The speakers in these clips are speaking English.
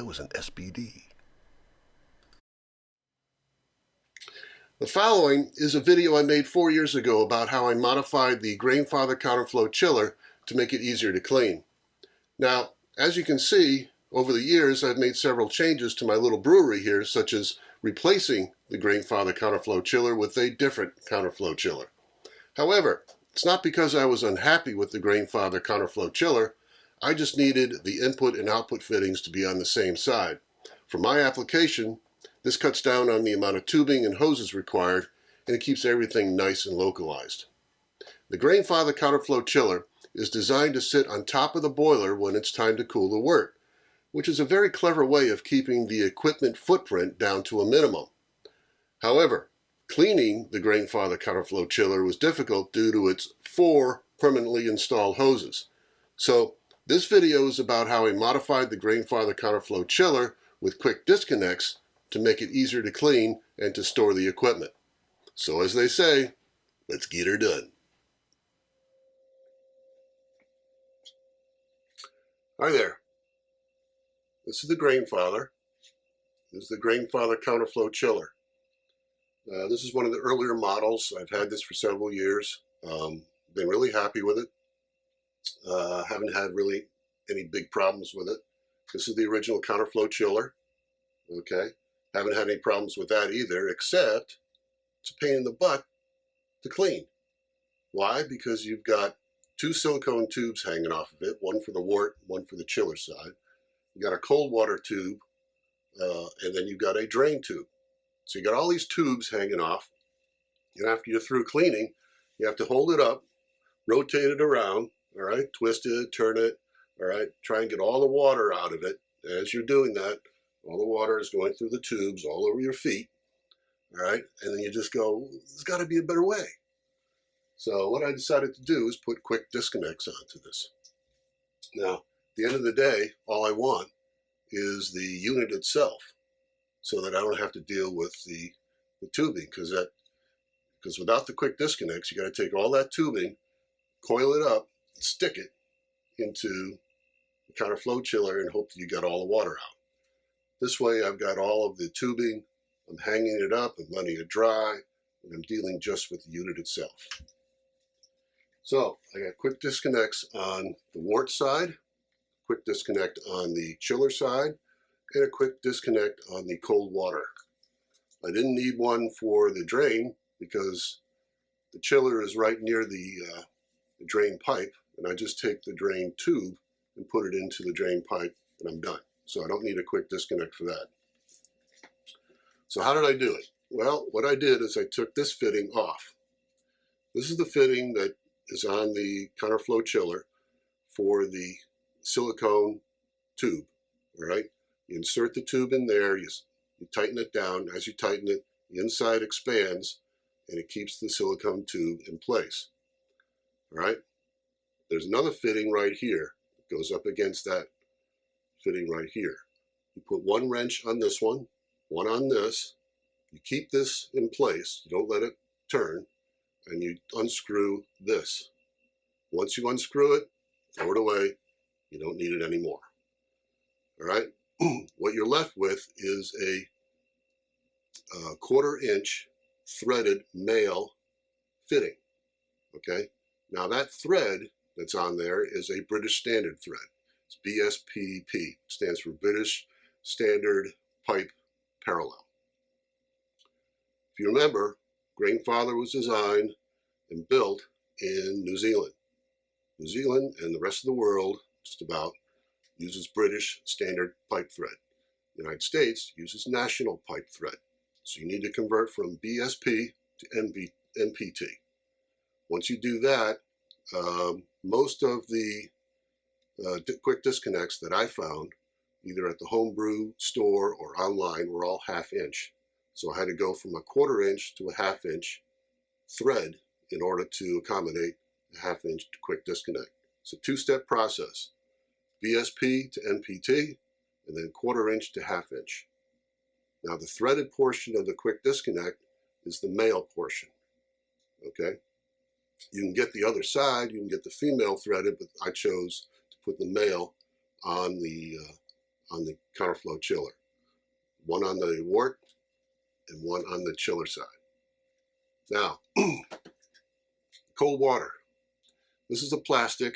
I was an SBD. The following is a video I made 4 years ago about how I modified the Grainfather Counter Flow Chiller to make it easier to clean. Now, as you can see, over the years I've made several changes to my little brewery here, such as replacing the Grainfather Counter Flow Chiller with a different counter flow chiller. However, it's not because I was unhappy with the Grainfather Counter Flow Chiller. I just needed the input and output fittings to be on the same side. For my application, this cuts down on the amount of tubing and hoses required, and it keeps everything nice and localized. The Grainfather Counter Flow Chiller is designed to sit on top of the boiler when it's time to cool the wort, which is a very clever way of keeping the equipment footprint down to a minimum. However, cleaning the Grainfather Counter Flow Chiller was difficult due to its 4 permanently installed hoses. So this video is about how I modified the Grainfather Counter Flow Chiller with quick disconnects to make it easier to clean and to store the equipment. So as they say, let's get her done. Hi there. This is the Grainfather. This is the Grainfather Counter Flow Chiller. This is one of the earlier models. I've had this for several years. Been really happy with it. Haven't had really any big problems with it. This is the original counter flow chiller. Okay. Haven't had any problems with that either, except it's a pain in the butt to clean. Why? Because you've got 2 silicone tubes hanging off of it, one for the wort, one for the chiller side. You got a cold water tube, and then you've got a drain tube. So you got all these tubes hanging off, and after you're through cleaning, you have to hold it up, rotate it around, all right, twist it, turn it, all right, try and get all the water out of it. As you're doing that, all the water is going through the tubes all over your feet, all right, and then you just go, there's got to be a better way. So what I decided to do is put quick disconnects onto this. Now, at the end of the day, all I want is the unit itself, so that I don't have to deal with the tubing, because without the quick disconnects, you got to take all that tubing, coil it up, and stick it into the counter flow chiller and hope that you got all the water out. This way I've got all of the tubing, I'm hanging it up, I'm letting it dry, and I'm dealing just with the unit itself. So I got quick disconnects on the wort side, quick disconnect on the chiller side, and a quick disconnect on the cold water. I didn't need one for the drain because the chiller is right near the drain pipe, and I just take the drain tube and put it into the drain pipe, and I'm done. So I don't need a quick disconnect for that. So how did I do it? Well, what I did is I took this fitting off. This is the fitting that is on the counter flow chiller for the silicone tube, all right? You insert the tube in there, you tighten it down. As you tighten it, the inside expands, and it keeps the silicone tube in place, all right? There's another fitting right here. It goes up against that fitting right here. You put one wrench on this one on this. You keep this in place. You don't let it turn, and you unscrew this. Once you unscrew it, throw it away. You don't need it anymore. All right? What you're left with is a 1/4 inch threaded male fitting. Okay? Now that thread that's on there is a British Standard thread. It's BSPP, stands for British Standard Pipe Parallel. If you remember, Grainfather was designed and built in New Zealand. New Zealand and the rest of the world, just about, uses British Standard Pipe thread. The United States uses National Pipe thread. So you need to convert from BSP to NPT. Once you do that, most of the quick disconnects that I found, either at the homebrew store or online, were all 1/2 inch. So I had to go from a 1/4 inch to a 1/2 inch thread in order to accommodate a 1/2 inch quick disconnect. It's a 2-step process: BSP to NPT, and then 1/4 inch to 1/2 inch. Now the threaded portion of the quick disconnect is the male portion. Okay, you can get the other side, you can get the female threaded, but I chose to put the male on on the counter flow chiller. One on the wort and one on the chiller side. Now, cold water. This is a plastic,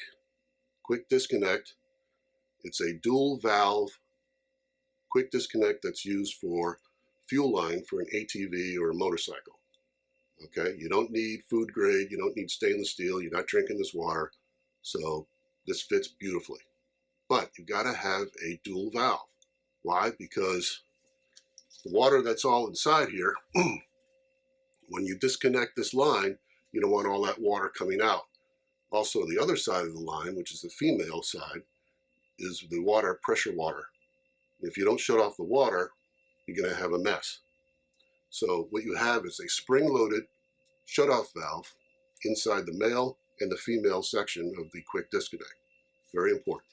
quick disconnect. It's a dual valve quick disconnect that's used for fuel line for an ATV or a motorcycle. Okay, you don't need food grade, you don't need stainless steel, you're not drinking this water, so this fits beautifully. But you've got to have a dual valve. Why? Because the water that's all inside here, when you disconnect this line, you don't want all that water coming out. Also, the other side of the line, which is the female side, is the water, pressure water. If you don't shut off the water, you're going to have a mess. So what you have is a spring-loaded shut-off valve inside the male and the female section of the quick disconnect. Very important.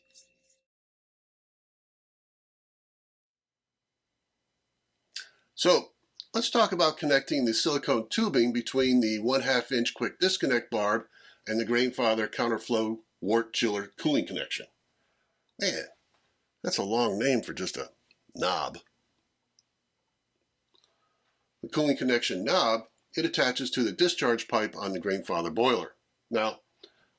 So let's talk about connecting the silicone tubing between the 1/2 inch quick disconnect barb and the Grainfather Counter Flow Wort Chiller cooling connection. Man, that's a long name for just a knob. The cooling connection knob, it attaches to the discharge pipe on the Grainfather boiler. Now,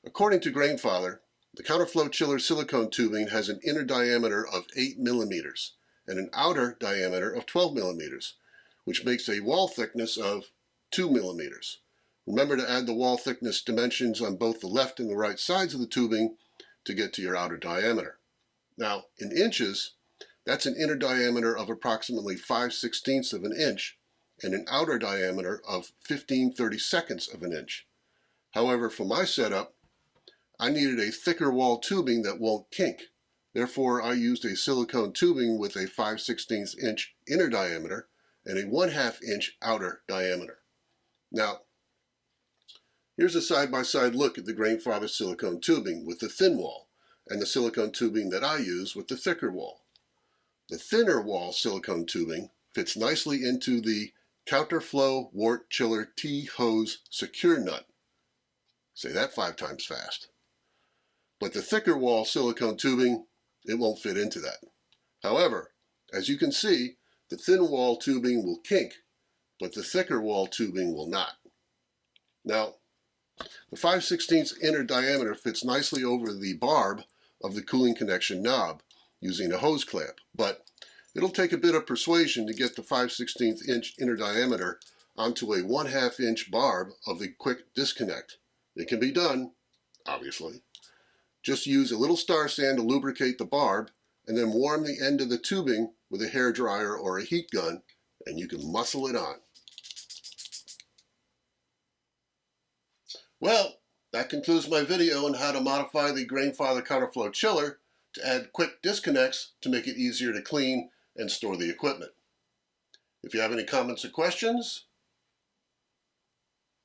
according to Grainfather, the Counter Flow Chiller silicone tubing has an inner diameter of 8 millimeters and an outer diameter of 12 millimeters, which makes a wall thickness of 2 millimeters. Remember to add the wall thickness dimensions on both the left and the right sides of the tubing to get to your outer diameter. Now, in inches, that's an inner diameter of approximately 5/16 of an inch and an outer diameter of 15/32 of an inch. However, for my setup, I needed a thicker wall tubing that won't kink. Therefore, I used a silicone tubing with a 5/16 inch inner diameter and a 1/2 inch outer diameter. Now, here's a side-by-side look at the Grainfather silicone tubing with the thin wall and the silicone tubing that I use with the thicker wall. The thinner wall silicone tubing fits nicely into the Counter Flow Wort Chiller T-hose secure nut. Say that 5 times fast. But the thicker wall silicone tubing, it won't fit into that. However, as you can see, the thin wall tubing will kink, but the thicker wall tubing will not. Now, the 5/16 inner diameter fits nicely over the barb of the cooling connection knob using a hose clamp, but it'll take a bit of persuasion to get the 5/16 inch inner diameter onto a 1/2 inch barb of the quick disconnect. It can be done, obviously. Just use a little star sand to lubricate the barb and then warm the end of the tubing with a hair dryer or a heat gun, and you can muscle it on. Well, that concludes my video on how to modify the Grainfather Counter Flow Chiller to add quick disconnects to make it easier to clean and store the equipment. If you have any comments or questions,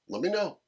let me know.